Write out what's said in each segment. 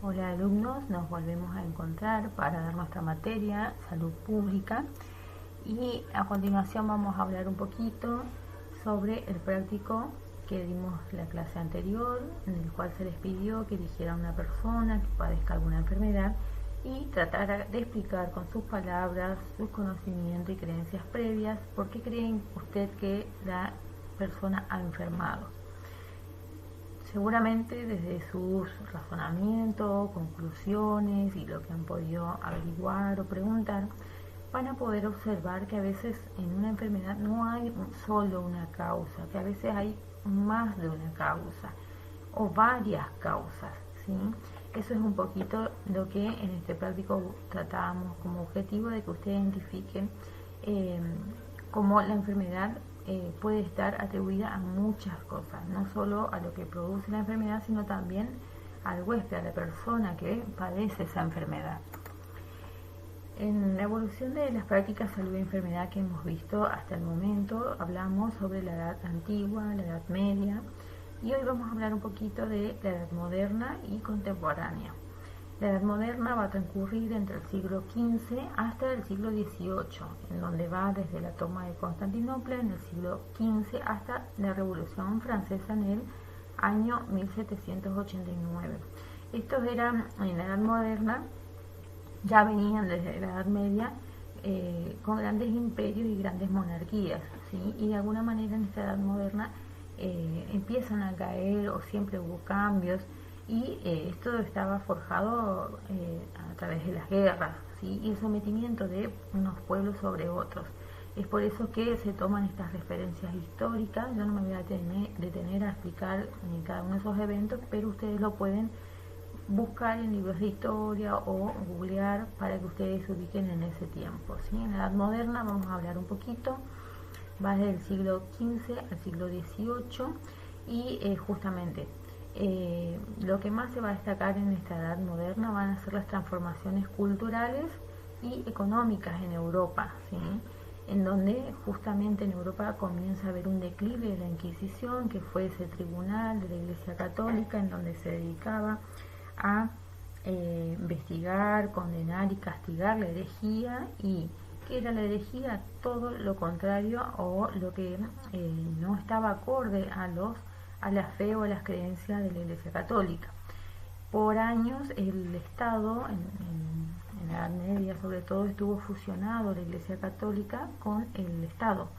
Hola alumnos, nos volvemos a encontrar para dar nuestra materia, Salud Pública, y a continuación vamos a hablar un poquito sobre el práctico que dimos la clase anterior, en el cual se les pidió que eligiera una persona que padezca alguna enfermedad y tratara de explicar con sus palabras, sus conocimientos y creencias previas por qué creen usted que la persona ha enfermado. Seguramente desde sus razonamientos, conclusiones y lo que han podido averiguar o preguntar, van a poder observar que a veces en una enfermedad no hay solo una causa, que a veces hay más de una causa o varias causas, ¿sí? Eso es un poquito lo que en este práctico tratábamos como objetivo de que ustedes identifiquen cómo la enfermedad puede estar atribuida a muchas cosas, no solo a lo que produce la enfermedad, sino también al huésped, a la persona que padece esa enfermedad. En la evolución de las prácticas salud y enfermedad que hemos visto hasta el momento, hablamos sobre la edad antigua, la edad media, y hoy vamos a hablar un poquito de la edad moderna y contemporánea. La edad moderna va a transcurrir entre el siglo XV hasta el siglo XVIII, en donde va desde la toma de Constantinopla en el siglo XV hasta la Revolución Francesa en el año 1789. Estos eran, en la edad moderna, ya venían desde la Edad Media con grandes imperios y grandes monarquías, ¿sí? Y de alguna manera en esta edad moderna empiezan a caer o siempre hubo cambios y esto estaba forjado a través de las guerras, ¿sí? Y el sometimiento de unos pueblos sobre otros. Es por eso que se toman estas referencias históricas. Yo no me voy a detener a explicar ni cada uno de esos eventos, pero ustedes lo pueden buscar en libros de historia o googlear para que ustedes se ubiquen en ese tiempo, ¿sí? En la Edad Moderna vamos a hablar un poquito, va desde el siglo XV al siglo XVIII y justamente lo que más se va a destacar en esta edad moderna van a ser las transformaciones culturales y económicas en Europa, ¿sí? En donde justamente en Europa comienza a haber un declive de la Inquisición, que fue ese tribunal de la Iglesia Católica en donde se dedicaba a investigar, condenar y castigar la herejía. Y ¿qué era la herejía? Todo lo contrario o lo que no estaba acorde a la fe o a las creencias de la Iglesia Católica. Por años el Estado, en la Edad Media sobre todo, estuvo fusionado la Iglesia Católica con el Estado.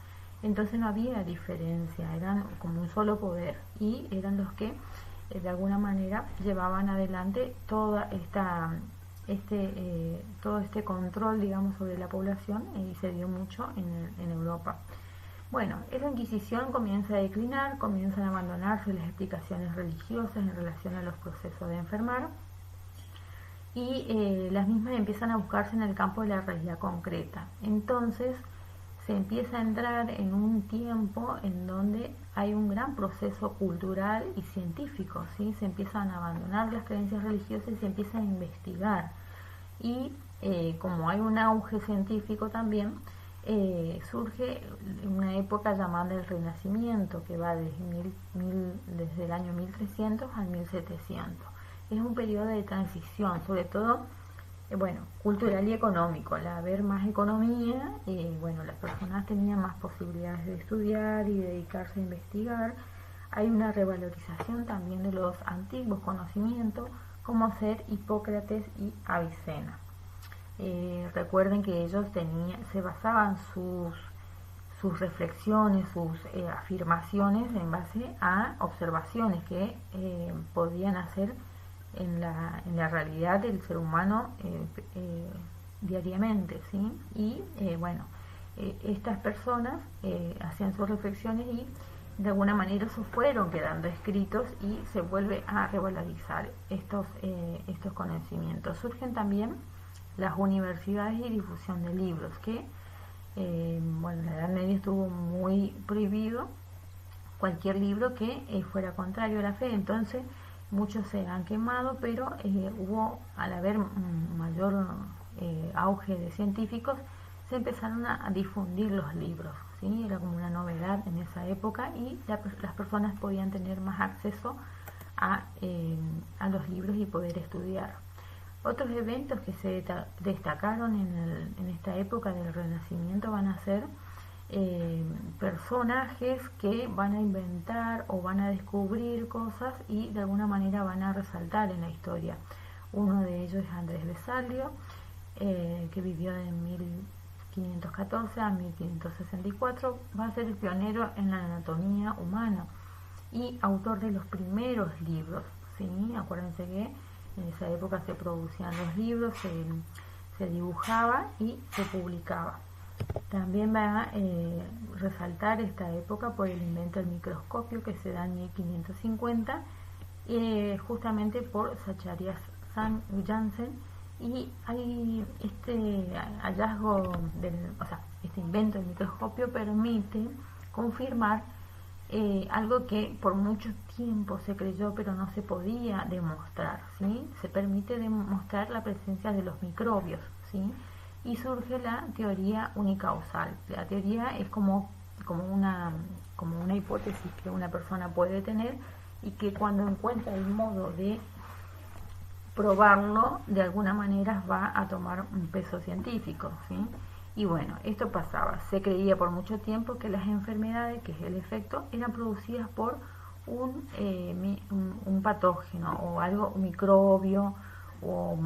Entonces no había diferencia, eran como un solo poder y eran los que de alguna manera llevaban adelante todo este control, digamos, sobre la población, y se dio mucho en Europa. Bueno, esa Inquisición comienza a declinar, comienzan a abandonarse las explicaciones religiosas en relación a los procesos de enfermar y las mismas empiezan a buscarse en el campo de la realidad concreta. Entonces se empieza a entrar en un tiempo en donde hay un gran proceso cultural y científico, ¿sí? Se empiezan a abandonar las creencias religiosas y se empieza a investigar. Y como hay un auge científico también, surge una época llamada el Renacimiento, que va desde el año 1300 al 1700. Es un periodo de transición, sobre todo cultural y económico. Al haber más economía, las personas tenían más posibilidades de estudiar y dedicarse a investigar. Hay una revalorización también de los antiguos conocimientos, como ser Hipócrates y Avicena. Recuerden que ellos se basaban sus reflexiones, sus afirmaciones en base a observaciones que podían hacer en la realidad del ser humano diariamente, ¿sí? Y estas personas hacían sus reflexiones y de alguna manera se fueron quedando escritos y se vuelve a revalorizar estos conocimientos. Surgen también las universidades y difusión de libros, que en la Edad Media estuvo muy prohibido cualquier libro que fuera contrario a la fe. Entonces muchos se han quemado, pero al haber un mayor auge de científicos, se empezaron a difundir los libros, ¿sí? Era como una novedad en esa época y las personas podían tener más acceso a los libros y poder estudiar. Otros eventos que se destacaron en esta época del Renacimiento van a ser personajes que van a inventar o van a descubrir cosas y de alguna manera van a resaltar en la historia. Uno de ellos es Andrés Vesalio, que vivió de 1514 a 1564, va a ser el pionero en la anatomía humana y autor de los primeros libros, ¿sí? Acuérdense que en esa época se producían los libros, se dibujaba y se publicaba. También va a resaltar esta época por el invento del microscopio que se da en 1550, justamente por Zacharias Janssen, y hay este hallazgo, este invento del microscopio permite confirmar algo que por mucho tiempo se creyó pero no se podía demostrar, ¿sí? Se permite demostrar la presencia de los microbios, ¿sí? Y surge la teoría unicausal. La teoría es como una hipótesis que una persona puede tener y que cuando encuentra el modo de probarlo, de alguna manera va a tomar un peso científico, ¿sí? Y bueno, esto pasaba. Se creía por mucho tiempo que las enfermedades, que es el efecto, eran producidas por un patógeno o algo, un microbio o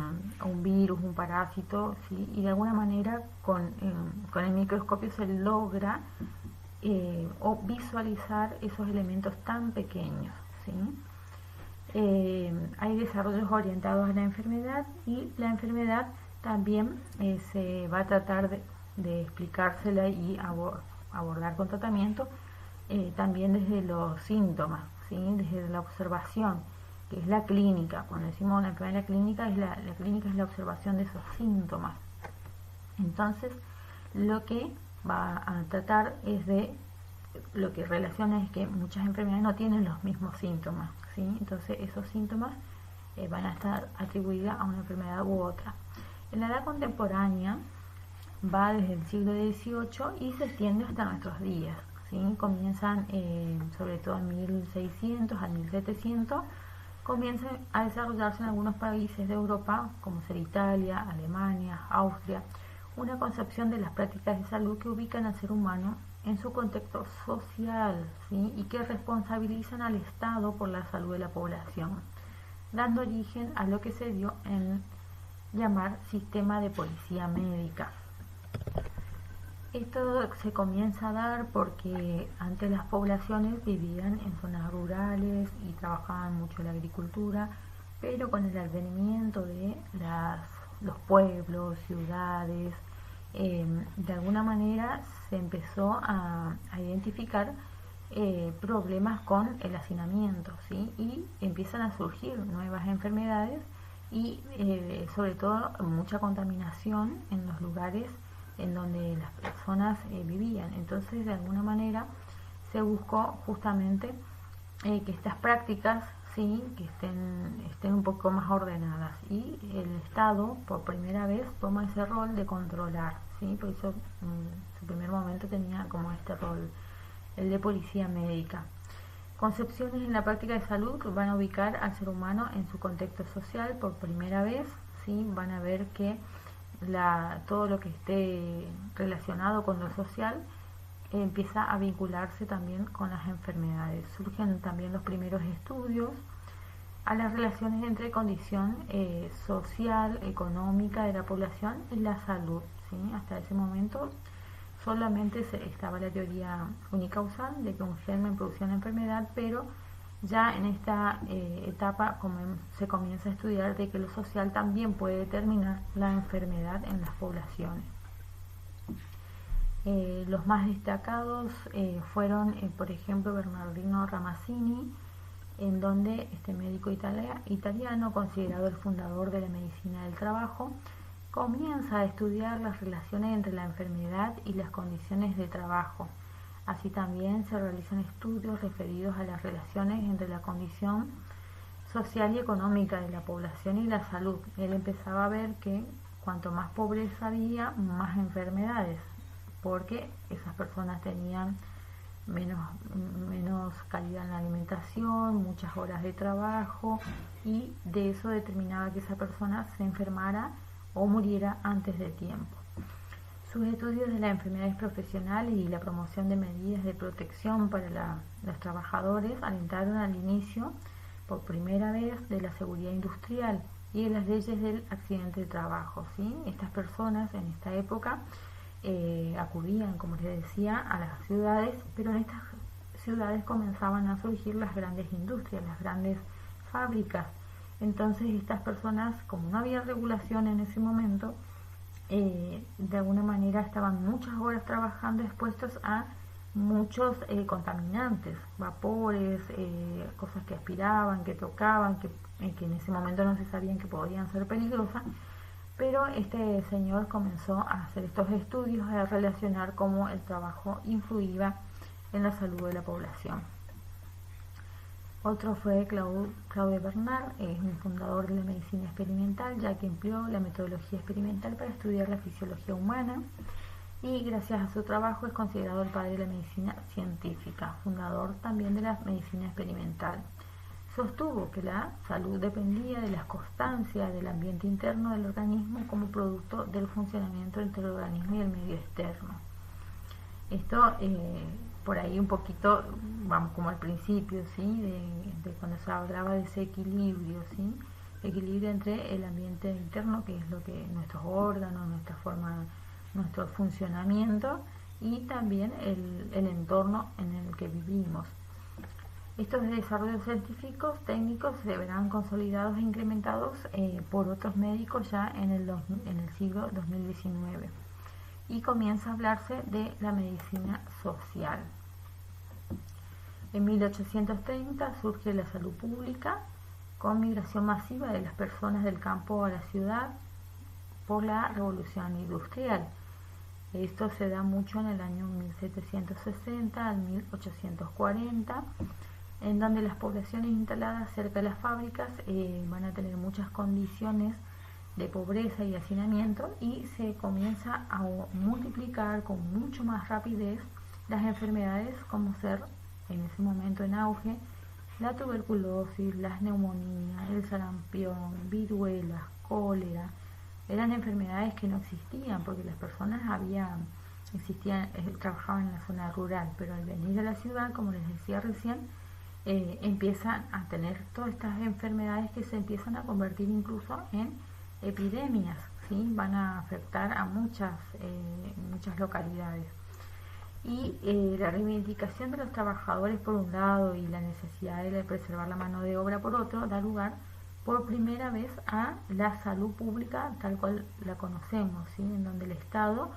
un virus, un parásito, ¿sí? Y de alguna manera con el microscopio se logra o visualizar esos elementos tan pequeños, ¿sí? Hay desarrollos orientados a la enfermedad y la enfermedad también se va a tratar de explicársela y abordar con tratamiento también desde los síntomas, ¿sí? Desde la observación, que es la clínica. Cuando decimos una enfermedad clínica, la clínica es la observación de esos síntomas. Entonces, lo que va a tratar es lo que relaciona es que muchas enfermedades no tienen los mismos síntomas, ¿sí? Entonces esos síntomas van a estar atribuidos a una enfermedad u otra. En la edad contemporánea va desde el siglo XVIII y se extiende hasta nuestros días, ¿sí? Comienzan sobre todo en 1600 a 1700, comienzan a desarrollarse en algunos países de Europa, como ser Italia, Alemania, Austria, una concepción de las prácticas de salud que ubican al ser humano en su contexto social, ¿sí? Y que responsabilizan al Estado por la salud de la población, dando origen a lo que se dio en llamar sistema de policía médica. Esto se comienza a dar porque antes las poblaciones vivían en zonas rurales y trabajaban mucho en la agricultura, pero con el advenimiento de los pueblos, ciudades, de alguna manera se empezó a identificar problemas con el hacinamiento, ¿sí? Y empiezan a surgir nuevas enfermedades y sobre todo mucha contaminación en los lugares en donde las personas vivían. Entonces, de alguna manera se buscó justamente que estas prácticas, sí, que estén un poco más ordenadas, y el Estado por primera vez toma ese rol de controlar, ¿sí? Por eso en su primer momento tenía como este rol, el de policía médica. Concepciones en la práctica de salud que van a ubicar al ser humano en su contexto social por primera vez, ¿sí? Van a ver que todo lo que esté relacionado con lo social empieza a vincularse también con las enfermedades. Surgen también los primeros estudios a las relaciones entre condición social, económica de la población y la salud, ¿sí? Hasta ese momento solamente estaba la teoría unicausal de que un germen producía una enfermedad, pero ya en esta etapa se comienza a estudiar de que lo social también puede determinar la enfermedad en las poblaciones. Los más destacados fueron, por ejemplo, Bernardino Ramazzini, en donde este médico italiano, considerado el fundador de la medicina del trabajo, comienza a estudiar las relaciones entre la enfermedad y las condiciones de trabajo. Así también se realizan estudios referidos a las relaciones entre la condición social y económica de la población y la salud. Él empezaba a ver que cuanto más pobreza había, más enfermedades, porque esas personas tenían menos, menos calidad en la alimentación, muchas horas de trabajo, y de eso determinaba que esa persona se enfermara o muriera antes de tiempo. Sus estudios de las enfermedades profesionales y la promoción de medidas de protección para los trabajadores alentaron al inicio, por primera vez, de la seguridad industrial y de las leyes del accidente de trabajo, ¿sí? Estas personas en esta época acudían, como les decía, a las ciudades, pero en estas ciudades comenzaban a surgir las grandes industrias, las grandes fábricas. Entonces estas personas, como no había regulación en ese momento, de alguna manera estaban muchas horas trabajando, expuestos a muchos contaminantes, vapores, cosas que aspiraban, que tocaban, que en ese momento no se sabían que podían ser peligrosas. Pero este señor comenzó a hacer estos estudios, a relacionar cómo el trabajo influía en la salud de la población. Otro fue Claude Bernard, es un fundador de la medicina experimental, ya que empleó la metodología experimental para estudiar la fisiología humana, y gracias a su trabajo es considerado el padre de la medicina científica, fundador también de la medicina experimental. Sostuvo que la salud dependía de la constancia del ambiente interno del organismo como producto del funcionamiento entre el organismo y el medio externo. Esto por ahí un poquito, vamos como al principio, ¿sí? de cuando se hablaba de ese equilibrio, ¿sí? Equilibrio entre el ambiente interno, que es lo que nuestros órganos, nuestra forma, nuestro funcionamiento, y también el entorno en el que vivimos. Estos desarrollos científicos técnicos se verán consolidados e incrementados por otros médicos ya en el siglo 2019. Y comienza a hablarse de la medicina social. En 1830 surge la salud pública, con migración masiva de las personas del campo a la ciudad por la revolución industrial. Esto se da mucho en el año 1760 al 1840, en donde las poblaciones instaladas cerca de las fábricas van a tener muchas condiciones de pobreza y hacinamiento, y se comienza a multiplicar con mucho más rapidez las enfermedades, como ser en ese momento en auge la tuberculosis, las neumonías, el sarampión, viruela, cólera. Eran enfermedades que no existían porque las personas trabajaban en la zona rural, pero al venir a la ciudad, como les decía recién, empiezan a tener todas estas enfermedades que se empiezan a convertir incluso en epidemias, ¿sí? Van a afectar a muchas localidades. Y la reivindicación de los trabajadores por un lado y la necesidad de preservar la mano de obra por otro da lugar por primera vez a la salud pública tal cual la conocemos, ¿sí? En donde el Estado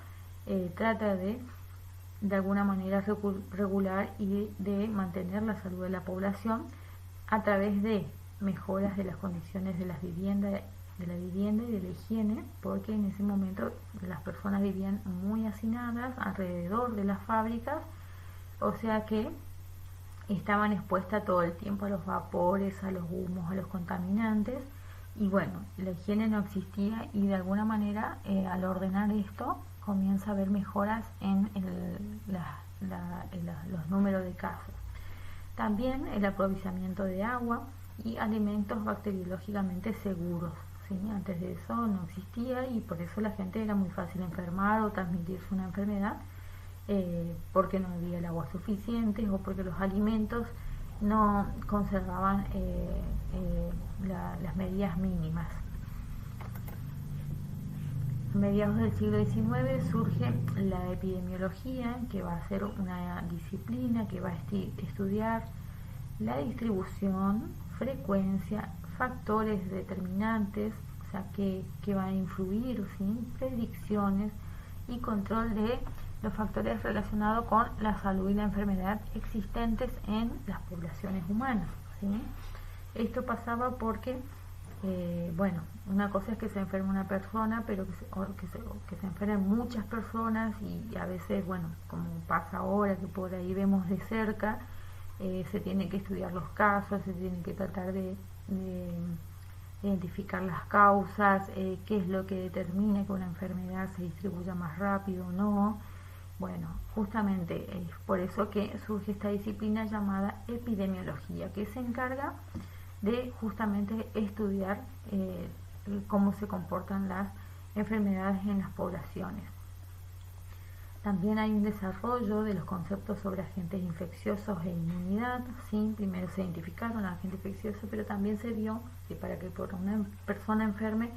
trata de alguna manera regular y de mantener la salud de la población a través de mejoras de las condiciones de la vivienda y de la higiene, porque en ese momento las personas vivían muy hacinadas alrededor de las fábricas, o sea que estaban expuestas todo el tiempo a los vapores, a los humos, a los contaminantes, y bueno, la higiene no existía, y de alguna manera al ordenar esto comienza a haber mejoras en los números de casos. También el aprovechamiento de agua y alimentos bacteriológicamente seguros, ¿sí? Antes de eso no existía, y por eso la gente era muy fácil enfermar o transmitirse una enfermedad, porque no había el agua suficiente o porque los alimentos no conservaban las medidas mínimas. A mediados del siglo XIX surge la epidemiología, que va a ser una disciplina que va a estudiar la distribución, frecuencia, factores determinantes, o sea, que van a influir, ¿sí? Predicciones y control de los factores relacionados con la salud y la enfermedad existentes en las poblaciones humanas, ¿sí? Esto pasaba porque, bueno, una cosa es que se enferme una persona, pero que se enfermen muchas personas, y a veces, bueno, como pasa ahora, que por ahí vemos de cerca, se tienen que estudiar los casos, se tienen que tratar de identificar las causas, qué es lo que determina que una enfermedad se distribuya más rápido o no, Bueno, justamente es por eso que surge esta disciplina llamada epidemiología, que se encarga de justamente estudiar cómo se comportan las enfermedades en las poblaciones. También hay un desarrollo de los conceptos sobre agentes infecciosos e inmunidad. ¿Sí? Primero se identificaron los agentes infecciosos, pero también se vio que para que por una persona enferme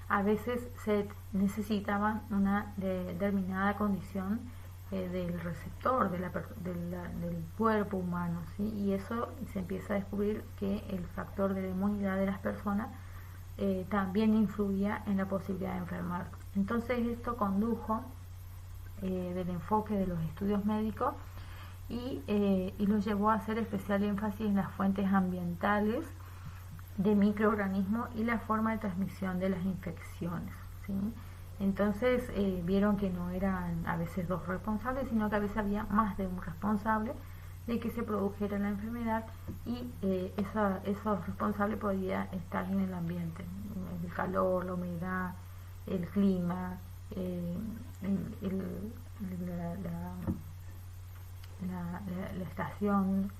a veces se necesitaba una determinada condición del receptor del cuerpo humano, ¿sí? Y eso se empieza a descubrir que el factor de la inmunidad de las personas también influía en la posibilidad de enfermar. Entonces esto condujo del enfoque de los estudios médicos y los llevó a hacer especial énfasis en las fuentes ambientales de microorganismos y la forma de transmisión de las infecciones, ¿sí? Entonces vieron que no eran a veces dos responsables, sino que a veces había más de un responsable de que se produjera la enfermedad, y esos responsables podían estar en el ambiente, el calor, la humedad, el clima, la estación,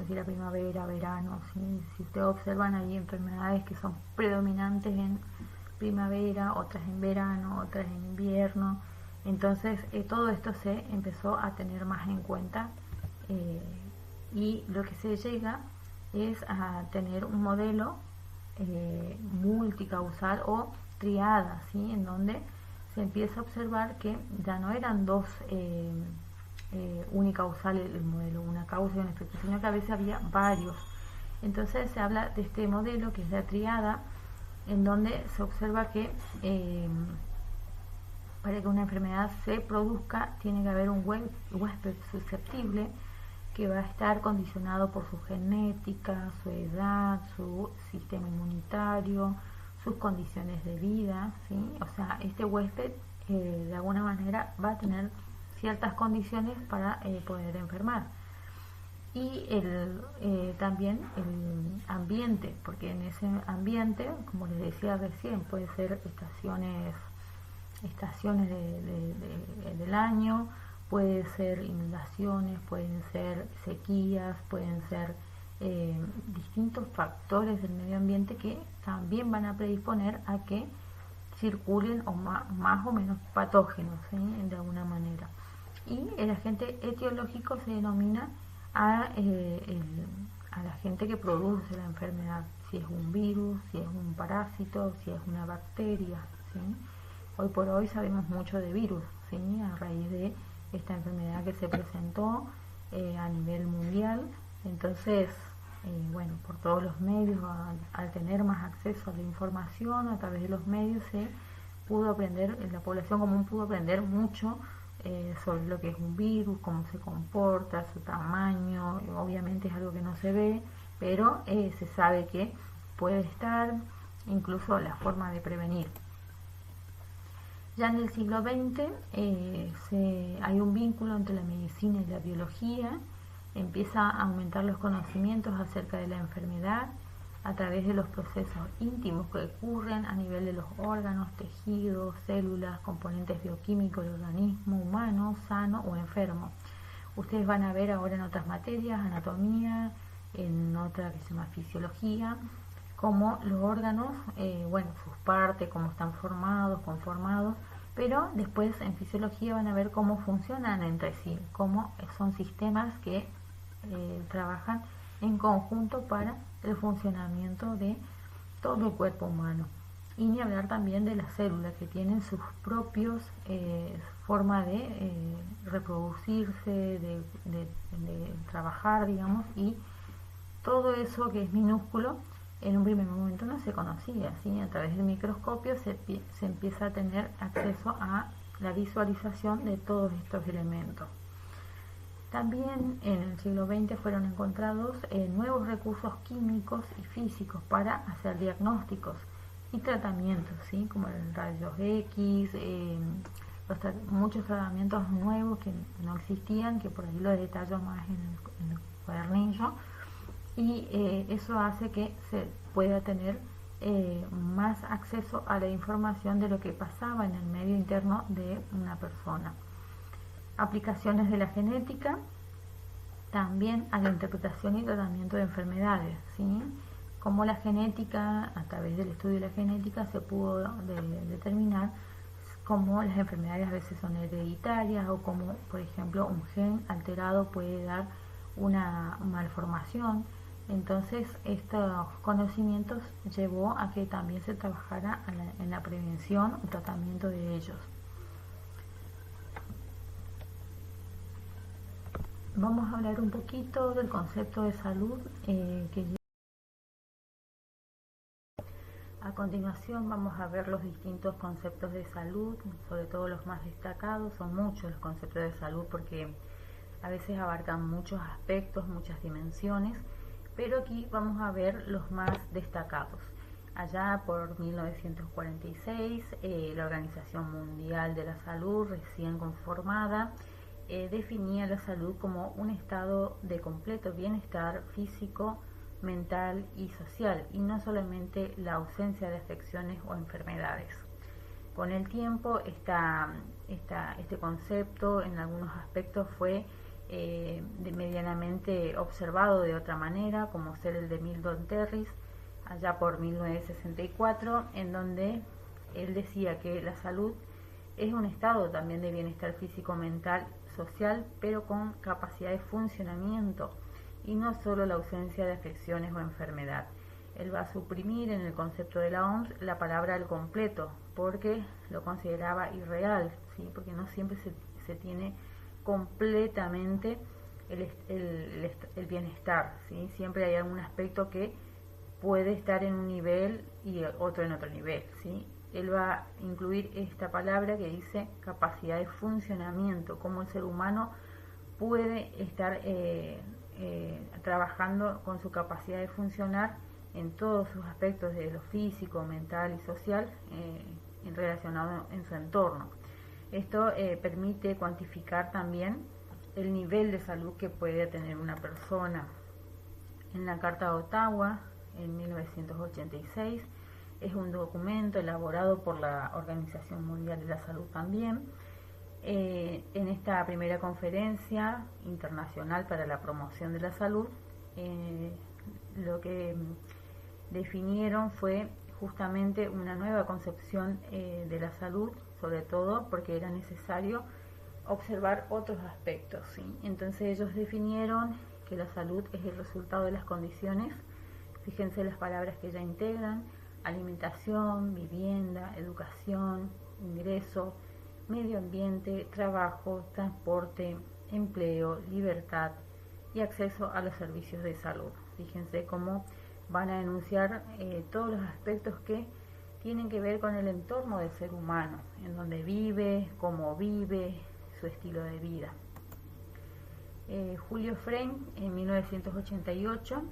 si era primavera, verano. ¿Sí? Si ustedes observan, hay enfermedades que son predominantes en primavera, otras en verano, otras en invierno. Entonces todo esto se empezó a tener más en cuenta, y lo que se llega es a tener un modelo multicausal o triada, ¿sí? En donde se empieza a observar que ya no eran dos unicausales el modelo, una causa y un efecto, sino que a veces había varios. Entonces se habla de este modelo que es la triada, en donde se observa que para que una enfermedad se produzca tiene que haber un huésped susceptible que va a estar condicionado por su genética, su edad, su sistema inmunitario, sus condiciones de vida, ¿sí? O sea, este huésped de alguna manera va a tener ciertas condiciones para poder enfermar. Y también el ambiente, porque en ese ambiente, como les decía recién, puede ser estaciones del año, puede ser inundaciones, pueden ser sequías, pueden ser distintos factores del medio ambiente que también van a predisponer a que circulen más o menos patógenos, ¿sí? De alguna manera. Y el agente etiológico se denomina a la gente que produce la enfermedad, si es un virus, si es un parásito, si es una bacteria, ¿sí? Hoy por hoy sabemos mucho de virus, ¿sí? A raíz de esta enfermedad que se presentó a nivel mundial. Entonces, bueno, por todos los medios, al tener más acceso a la información a través de los medios, se pudo aprender, la población común pudo aprender mucho sobre lo que es un virus, cómo se comporta, su tamaño. Obviamente es algo que no se ve, pero se sabe que puede estar, incluso la forma de prevenir. Ya en el siglo XX hay un vínculo entre la medicina y la biología. Empieza a aumentar los conocimientos acerca de la enfermedad a través de los procesos íntimos que ocurren a nivel de los órganos, tejidos, células, componentes bioquímicos del organismo humano, sano o enfermo. Ustedes van a ver ahora en otras materias, anatomía, en otra que se llama fisiología, cómo los órganos, sus partes, cómo están conformados, pero después en fisiología van a ver cómo funcionan entre sí, cómo son sistemas que trabajan en conjunto para el funcionamiento de todo el cuerpo humano. Y ni hablar también de las células, que tienen sus propios forma de reproducirse, de trabajar, digamos, y todo eso que es minúsculo en un primer momento no se conocía, ¿sí? A través del microscopio se empieza a tener acceso a la visualización de todos estos elementos. También en el siglo XX fueron encontrados nuevos recursos químicos y físicos para hacer diagnósticos y tratamientos, ¿sí? Como el rayos X, muchos tratamientos nuevos que no existían, que por ahí los detallo más en el cuadernillo, y eso hace que se pueda tener más acceso a la información de lo que pasaba en el medio interno de una persona. aplicaciones de la genética también a la interpretación y tratamiento de enfermedades, ¿sí? Como la genética, a través del estudio de la genética, se pudo determinar cómo las enfermedades a veces son hereditarias o cómo, por ejemplo, un gen alterado puede dar una malformación. Entonces, estos conocimientos llevó a que también se trabajara en la prevención y tratamiento de ellos. Vamos a hablar un poquito del concepto de salud A continuación vamos a ver los distintos conceptos de salud, sobre todo los más destacados. Son muchos los conceptos de salud porque a veces abarcan muchos aspectos, muchas dimensiones, pero aquí vamos a ver los más destacados. Allá por 1946, la Organización Mundial de la Salud, recién conformada, definía la salud como un estado de completo bienestar físico, mental y social, y no solamente la ausencia de afecciones o enfermedades. Con el tiempo, este concepto en algunos aspectos fue medianamente observado de otra manera, como ser el de Milton Terris, allá por 1964, en donde él decía que la salud es un estado también de bienestar físico, mental, social, pero con capacidad de funcionamiento, y no solo la ausencia de afecciones o enfermedad. Él va a suprimir en el concepto de la OMS la palabra al completo, porque lo consideraba irreal, ¿sí? Porque no siempre se tiene completamente el bienestar, ¿sí? Siempre hay algún aspecto que puede estar en un nivel y otro en otro nivel, ¿sí? Él va a incluir esta palabra que dice capacidad de funcionamiento, cómo el ser humano puede estar trabajando con su capacidad de funcionar en todos sus aspectos de lo físico, mental y social relacionado en su entorno. Esto permite cuantificar también el nivel de salud que puede tener una persona. En la Carta de Ottawa, en 1986, es un documento elaborado por la Organización Mundial de la Salud también. En esta primera conferencia internacional para la promoción de la salud, lo que definieron fue justamente una nueva concepción de la salud, sobre todo porque era necesario observar otros aspectos, ¿sí? Entonces ellos definieron que la salud es el resultado de las condiciones, fíjense las palabras que ya integran: alimentación, vivienda, educación, ingreso, medio ambiente, trabajo, transporte, empleo, libertad y acceso a los servicios de salud. Fíjense cómo van a enunciar todos los aspectos que tienen que ver con el entorno del ser humano, en donde vive, cómo vive, su estilo de vida. Julio Frenk, en 1988,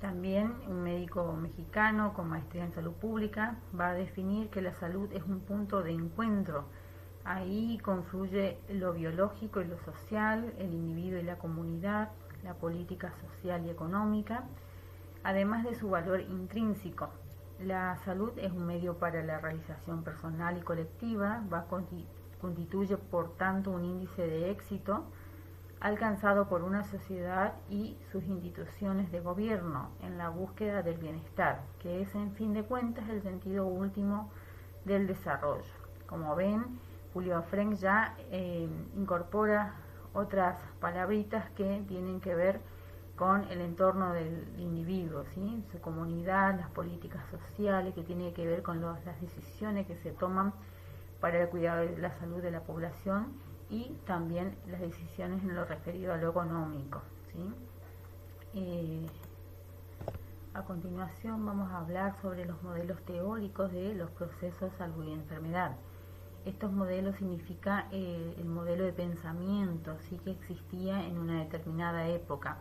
también un médico mexicano con maestría en salud pública, va a definir que la salud es un punto de encuentro. Ahí confluye lo biológico y lo social, el individuo y la comunidad, la política social y económica, además de su valor intrínseco. La salud es un medio para la realización personal y colectiva, constituye por tanto un índice de éxito alcanzado por una sociedad y sus instituciones de gobierno en la búsqueda del bienestar, que es en fin de cuentas el sentido último del desarrollo. Como ven, Julio Frenk ya incorpora otras palabritas que tienen que ver con el entorno del individuo, ¿sí? Su comunidad, las políticas sociales, que tiene que ver con las decisiones que se toman para el cuidado de la salud de la población, y también las decisiones en lo referido a lo económico, ¿sí? A continuación vamos a hablar sobre los modelos teóricos de los procesos salud y enfermedad. Estos modelos significan el modelo de pensamiento, ¿sí?, que existía en una determinada época.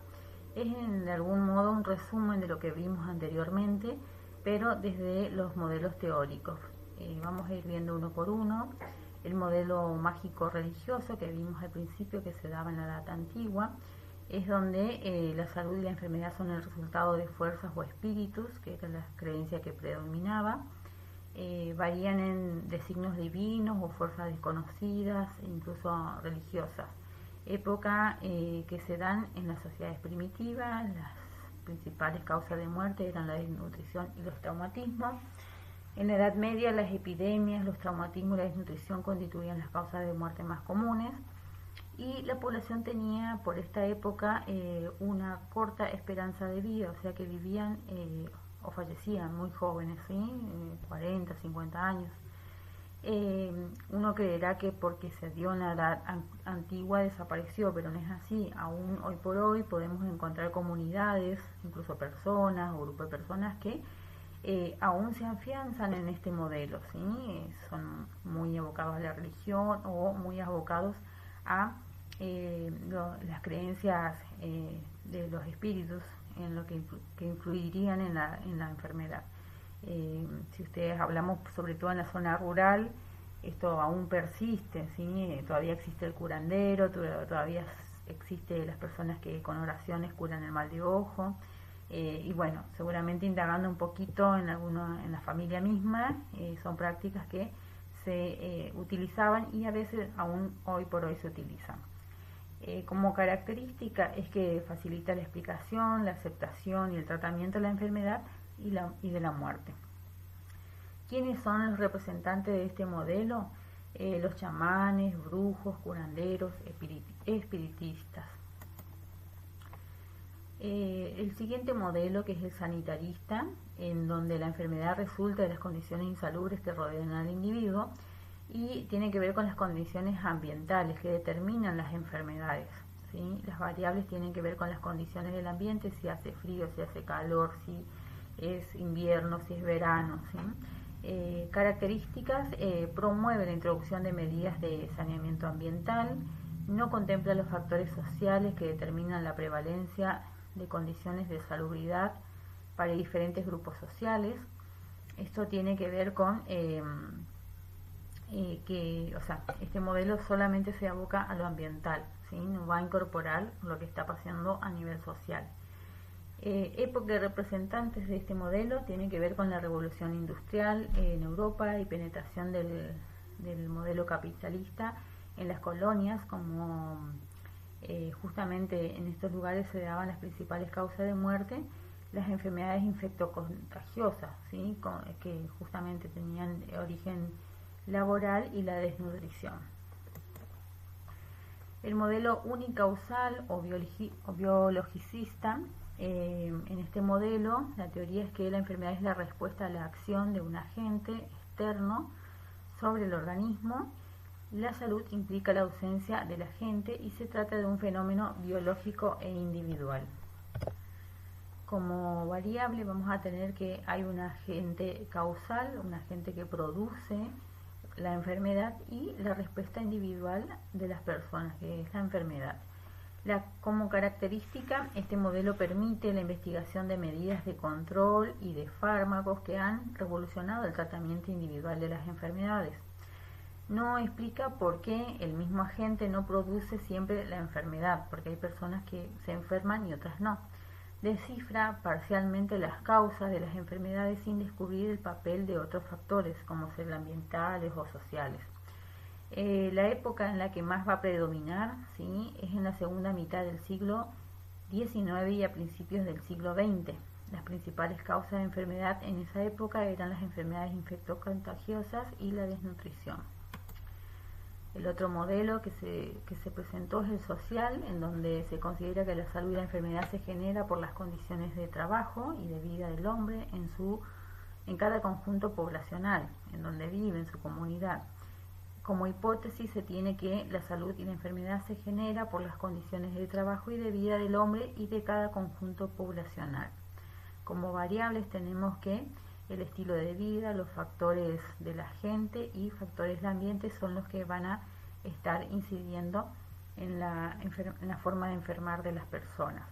Es de algún modo un resumen de lo que vimos anteriormente, pero desde los modelos teóricos. Vamos a ir viendo uno por uno. El modelo mágico religioso que vimos al principio, que se daba en la Edad Antigua, es donde la salud y la enfermedad son el resultado de fuerzas o espíritus, que era la creencia que predominaba. varían de signos divinos o fuerzas desconocidas, incluso religiosas. Época que se dan en las sociedades primitivas. Las principales causas de muerte eran la desnutrición y los traumatismos. En la Edad Media, las epidemias, los traumatismos y la desnutrición constituían las causas de muerte más comunes, y la población tenía por esta época una corta esperanza de vida, o sea que vivían o fallecían muy jóvenes, ¿sí? 40, 50 años. Uno creerá que porque se dio en la edad antigua desapareció, pero no es así. Aún hoy por hoy podemos encontrar comunidades, incluso personas o grupos de personas que aún se afianzan en este modelo, ¿sí? Son muy abocados a la religión o muy abocados a las creencias de los espíritus en lo que influirían en la enfermedad. Si ustedes hablamos sobre todo en la zona rural, esto aún persiste, ¿sí? Todavía existe el curandero, todavía existe las personas que con oraciones curan el mal de ojo, y bueno, seguramente indagando un poquito en la familia misma, son prácticas que se utilizaban y a veces aún hoy por hoy se utilizan. Como característica es que facilita la explicación, la aceptación y el tratamiento de la enfermedad y de la muerte. ¿Quiénes son los representantes de este modelo? Los chamanes, brujos, curanderos, espiritistas. El siguiente modelo, que es el sanitarista, en donde la enfermedad resulta de las condiciones insalubres que rodean al individuo y tiene que ver con las condiciones ambientales que determinan las enfermedades, ¿sí? Las variables tienen que ver con las condiciones del ambiente, si hace frío, si hace calor, si es invierno, si es verano, ¿sí? Características: promueve la introducción de medidas de saneamiento ambiental, no contempla los factores sociales que determinan la prevalencia de condiciones de salubridad para diferentes grupos sociales. Esto tiene que ver con este modelo solamente se aboca a lo ambiental, ¿sí? No va a incorporar lo que está pasando a nivel social. Época de representantes de este modelo tiene que ver con la revolución industrial en Europa y penetración del modelo capitalista en las colonias, como justamente en estos lugares se daban las principales causas de muerte, las enfermedades infectocontagiosas, ¿sí? Que justamente tenían origen laboral, y la desnutrición. El modelo unicausal o biologicista, en este modelo la teoría es que la enfermedad es la respuesta a la acción de un agente externo sobre el organismo. La salud implica la ausencia del agente y se trata de un fenómeno biológico e individual. Como variable vamos a tener que hay un agente causal, un agente que produce la enfermedad, y la respuesta individual de las personas, que es la enfermedad. Como característica, este modelo permite la investigación de medidas de control y de fármacos que han revolucionado el tratamiento individual de las enfermedades. No explica por qué el mismo agente no produce siempre la enfermedad, porque hay personas que se enferman y otras no. Descifra parcialmente las causas de las enfermedades sin descubrir el papel de otros factores, como ser ambientales o sociales. La época en la que más va a predominar, ¿sí?, es en la segunda mitad del siglo XIX y a principios del siglo XX. Las principales causas de enfermedad en esa época eran las enfermedades infectocontagiosas y la desnutrición. El otro modelo que se presentó es el social, en donde se considera que la salud y la enfermedad se genera por las condiciones de trabajo y de vida del hombre en cada conjunto poblacional, en donde vive, en su comunidad. Como hipótesis se tiene que la salud y la enfermedad se genera por las condiciones de trabajo y de vida del hombre y de cada conjunto poblacional. Como variables tenemos que el estilo de vida, los factores de la gente y factores del ambiente son los que van a estar incidiendo en la forma de enfermar de las personas.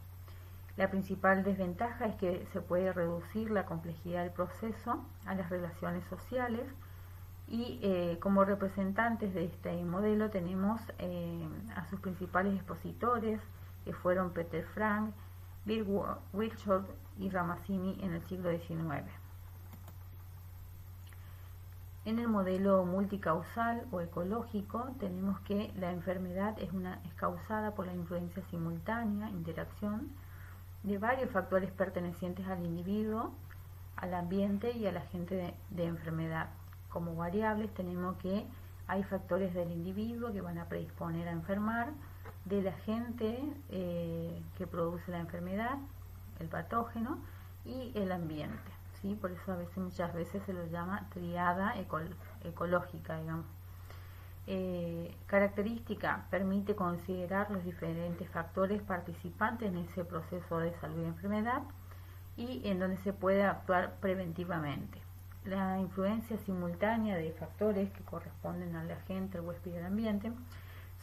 La principal desventaja es que se puede reducir la complejidad del proceso a las relaciones sociales, y como representantes de este modelo tenemos a sus principales expositores, que fueron Peter Frank, Bill Wilshire y Ramazzini en el siglo XIX. En el modelo multicausal o ecológico tenemos que la enfermedad es causada por la influencia simultánea, interacción de varios factores pertenecientes al individuo, al ambiente y al agente de enfermedad. Como variables tenemos que hay factores del individuo que van a predisponer a enfermar, del agente que produce la enfermedad, el patógeno, y el ambiente, ¿sí? Por eso muchas veces se lo llama triada ecológica, digamos. Característica, permite considerar los diferentes factores participantes en ese proceso de salud y enfermedad y en donde se puede actuar preventivamente. La influencia simultánea de factores que corresponden al agente, el huésped y el ambiente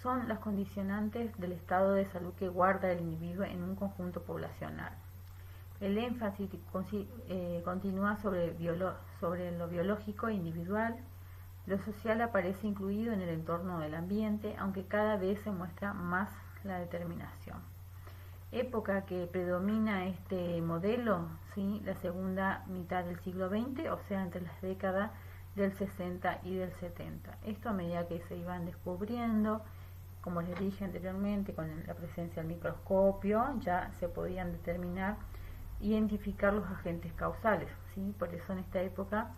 son las condicionantes del estado de salud que guarda el individuo en un conjunto poblacional. El énfasis continúa sobre lo biológico e individual. Lo social aparece incluido en el entorno del ambiente, aunque cada vez se muestra más la determinación. Época que predomina este modelo, ¿sí? La segunda mitad del siglo XX, o sea, entre las décadas del 60 y del 70. Esto a medida que se iban descubriendo, como les dije anteriormente, con la presencia del microscopio, ya se podían identificar los agentes causales, ¿sí? Por eso en esta época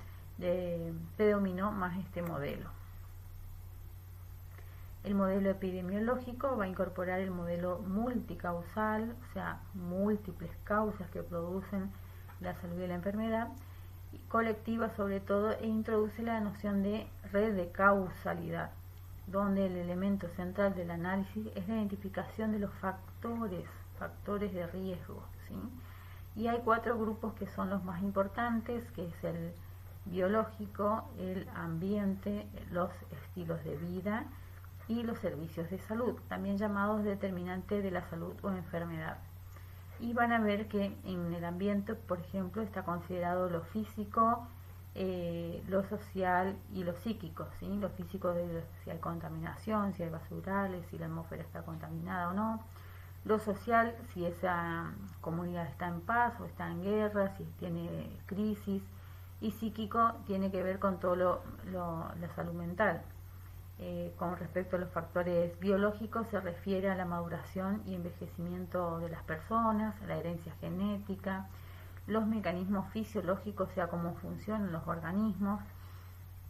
predominó más este modelo. El modelo epidemiológico va a incorporar el modelo multicausal, o sea, múltiples causas que producen la salud y la enfermedad, y colectiva sobre todo, e introduce la noción de red de causalidad, donde el elemento central del análisis es la identificación de los factores de riesgo, ¿sí? Y hay 4 grupos que son los más importantes, que es el biológico, el ambiente, los estilos de vida y los servicios de salud, también llamados determinantes de la salud o enfermedad. Y van a ver que en el ambiente, por ejemplo, está considerado lo físico, lo social y lo psíquico, ¿sí? Lo físico, si hay contaminación, si hay basurales, si la atmósfera está contaminada o no. Lo social, si esa comunidad está en paz o está en guerra, si tiene crisis. Y psíquico tiene que ver con todo la salud mental. Con respecto a los factores biológicos, se refiere a la maduración y envejecimiento de las personas, la herencia genética, los mecanismos fisiológicos, o sea, cómo funcionan los organismos,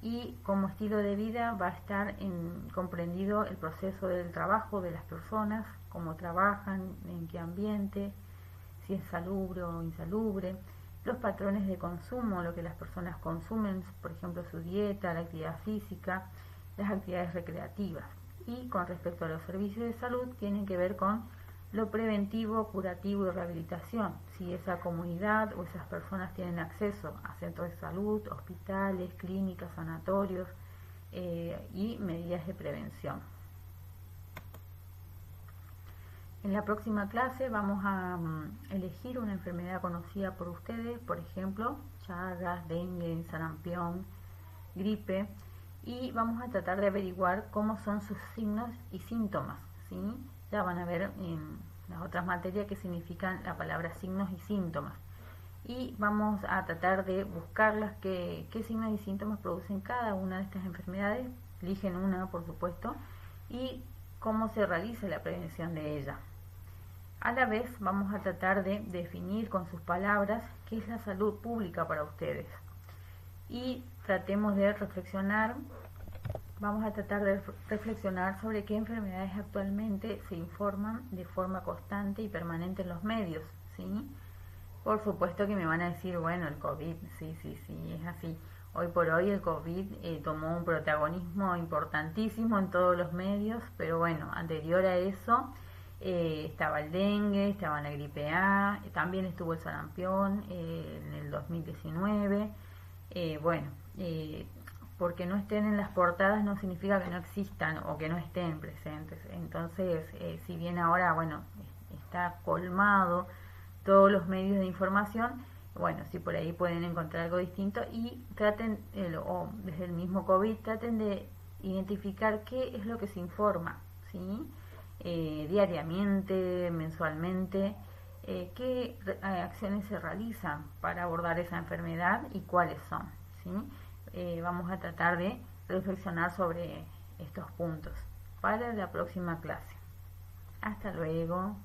y como estilo de vida va a estar comprendido el proceso del trabajo de las personas, cómo trabajan, en qué ambiente, si es salubre o insalubre, los patrones de consumo, lo que las personas consumen, por ejemplo su dieta, la actividad física, las actividades recreativas. Y con respecto a los servicios de salud, tienen que ver con lo preventivo, curativo y rehabilitación, si esa comunidad o esas personas tienen acceso a centros de salud, hospitales, clínicas, sanatorios y medidas de prevención. En la próxima clase vamos a elegir una enfermedad conocida por ustedes, por ejemplo, Chagas, dengue, sarampión, gripe, y vamos a tratar de averiguar cómo son sus signos y síntomas, ¿sí? Ya van a ver en las otras materias qué significan la palabra signos y síntomas. Y vamos a tratar de buscarlas, qué signos y síntomas producen cada una de estas enfermedades, eligen una por supuesto, y cómo se realiza la prevención de ella. A la vez vamos a tratar de definir con sus palabras qué es la salud pública para ustedes. Y tratemos de reflexionar, vamos a tratar de reflexionar sobre qué enfermedades actualmente se informan de forma constante y permanente en los medios, ¿sí? Por supuesto que me van a decir, bueno, el COVID, sí, es así. Hoy por hoy el COVID tomó un protagonismo importantísimo en todos los medios, pero bueno, anterior a eso estaba el dengue, estaba la gripe A, también estuvo el sarampión en el 2019. Porque no estén en las portadas no significa que no existan o que no estén presentes. Entonces, si bien ahora, bueno, está colmado todos los medios de información, bueno, si por ahí pueden encontrar algo distinto y traten, o desde el mismo COVID, traten de identificar qué es lo que se informa, ¿sí? Diariamente, mensualmente, qué acciones se realizan para abordar esa enfermedad y cuáles son, ¿sí? vamos a tratar de reflexionar sobre estos puntos para la próxima clase. Hasta luego.